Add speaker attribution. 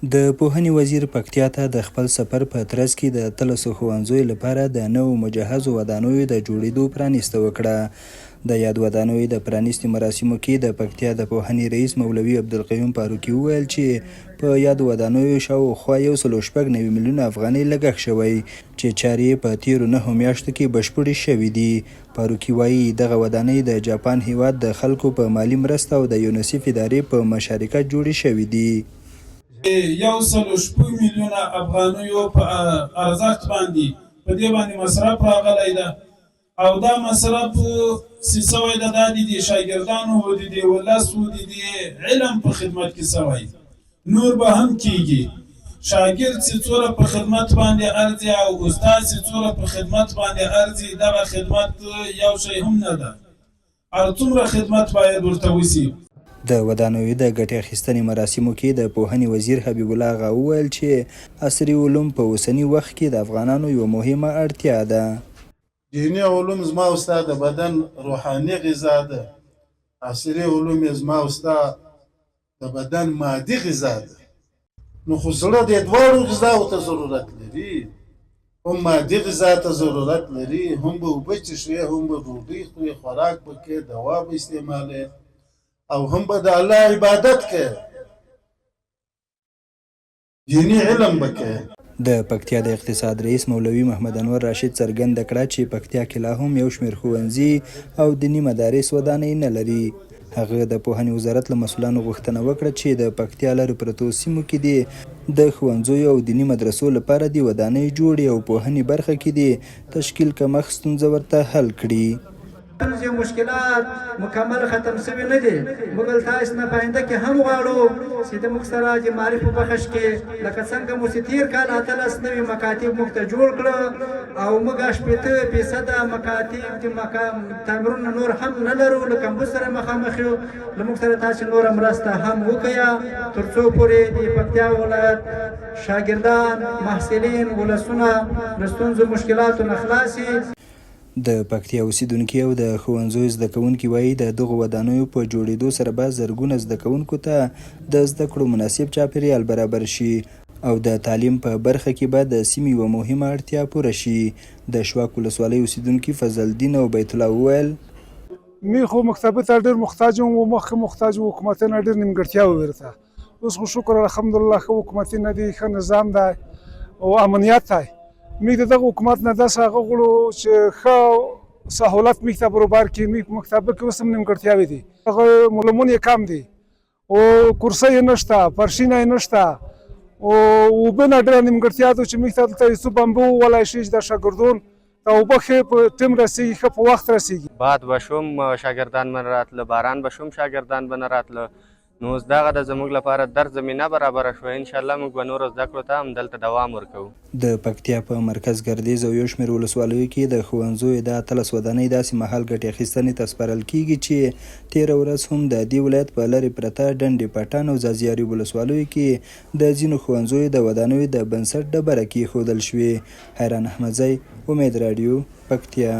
Speaker 1: د پوهنې وزیر پکتیا ته د خپل سفر په ترڅ کې د 1300 ښوونځیو لپاره د نوو مجهزو ودانیو د جوړېدو پرانیسته وکړه. د یاد ودانیو د پرانیستې مراسمو کې د پکتیا د پوهنې رئیس مولوي عبدالقیوم فاروقي وویل چې په یاد ودانیو شاوخوا 190 میلیونه افغانۍ لګښت شوی چې چارې په تیرو 9 میاشتو کې بشپړې شوې دي. فاروقي وایي دغه ودانۍ د جاپان هیواد د خلکو په مالي مرسته او د یونیسف ادارې په مشارکت جوړې شوې دي.
Speaker 2: 160 میلیونه افغانیو په ارزښت باندې په دې باندې مصرف راغلی ده او دا مصرف سوی ده د دې شاګردانو او د ولسو د علم په خدمت کې سوی نور به هم کیږي. شاګرد چې څوره په خدمت باندې ارزي او استاد چې څوره په خدمت باندې ارزي دغه خدمت یو شی هم نه ده. هر څومره خدمت باید ورته وشي.
Speaker 1: د ودانیو د ګټې اخیستنې مراسمو کې د پوهنې وزیر حبیب الله آغا وویل چې عصري علوم په اوسني وخت کې د افغانانو یوه مهمه اړتیا ده.
Speaker 3: دیني علوم زما او ستا د بدن روحاني غذا ده، عصري علوم زما او ستا د بدن مادي غذا ده. نو خو زړه د دواړو غذاو ته ضرورت لري، هم مادي غذا ته ضرورت لري، هم به اوبه څښي، هم به ډوډۍ خوري، خوراک به کوي، دوا به استعمالوي او هم به د الله عبادت کوي، دیني علم به کوي.
Speaker 1: د پکتیا د اقتصاد رئیس مولوي محمد انور راشد څرګنده کړه چې پکتیا کې لا هم یو شمېر ښوونځي او دیني مدارس ودانۍ نه لري. هغه د پوهنې وزارت له مسؤلانو غوښتنه وکړه چې د پکتیا لرې پرتو سیمو کې د ښوونځیو او دیني مدرسو لپاره د ودانۍ جوړې او پوهنې برخه کې د تشکیل کمښت ستونزه ورته حل کړي.
Speaker 4: جو مشکلات مکمل ختم شوی نه دي، موږ تاسو نه پاینده کې هم غواړو چې د موږ سره د معرفت په بخش کې لکه څنګه مو چې تیر کال اتلس نوي مکاتب موږ ته جوړ کړه او موږ 80% مکاتب د تعمیرونه نور هم نه لرو، لکه موږ سره مخامخ یو، له موږ سره تاسو نور مرسته هم وکړئ تر څو پورې د پکتیا ولایت شاګردان محصلین ولسونه د ستونزو مشکلاتو نه خلاصي.
Speaker 1: د پکتیا اوسیدونکي او د ښوونځیو زده کوونکي وایي د دغو ودانیو په جوړېدو سره به زرګونه زده کوونکو ته د زده کړو مناسب چاپیریال برابر شي او د تعلیم په برخه کې به د سیمې یوه مهمه اړتیا پوره شي. د شواک ولسوالۍ اوسیدونکي فضل الدین او بیت الله وویل
Speaker 5: می خو مکتب ته ډېر محتاج وم، مخکې محتاج و، حکومت نه ډېر نیمګړتیاوې ورته. اوس خو شکر الحمدلله ښه حکومتي نه دی، ښه نظام دی او امنیت دی. موږ د دغه حکومت نه داسې هغه غواړو چې ښه سهولت موږ ته برابر کړي. موږ په مکتبه کې اوس هم نیمګړتیاوې دي، هغه معلمون یې کم دي او کورسۍ یې نشته، پرشینه یې نشته او اوبه نه ډېره نیمګړتیا ده چې موږ ته دلته یو څه بمبه وولی شي چې د شاګردون ته اوبه ښې په ټیم رسېږي، ښه په وخت رسېږي.
Speaker 6: باد به شوم شاګردان به نه راتله، باران به شوم شاګردان به نه راتله. نو اوس دغه د زموږ لپاره در زمینه برابره شوه. انشاءالله موږ به نورو زده کړو ته هم دلته دوام ورکوو.
Speaker 1: د پکتیا په مرکز ګردیز او یو شمېر ولسوالیو کې د ښوونځیو د 13 ودانۍ داسې مهال ګټې اخیستنې ته سپارل کیږي چې تېره ورځ هم د دې ولایت په لرې پرته ډنډې پټان او ځاځیاري ولسوالیو کې د ځینو ښوونځیو د ودانیو د بنسټ ډبره کېښودل شوې. حیران احمدزی، امید راډیو، پکتیا.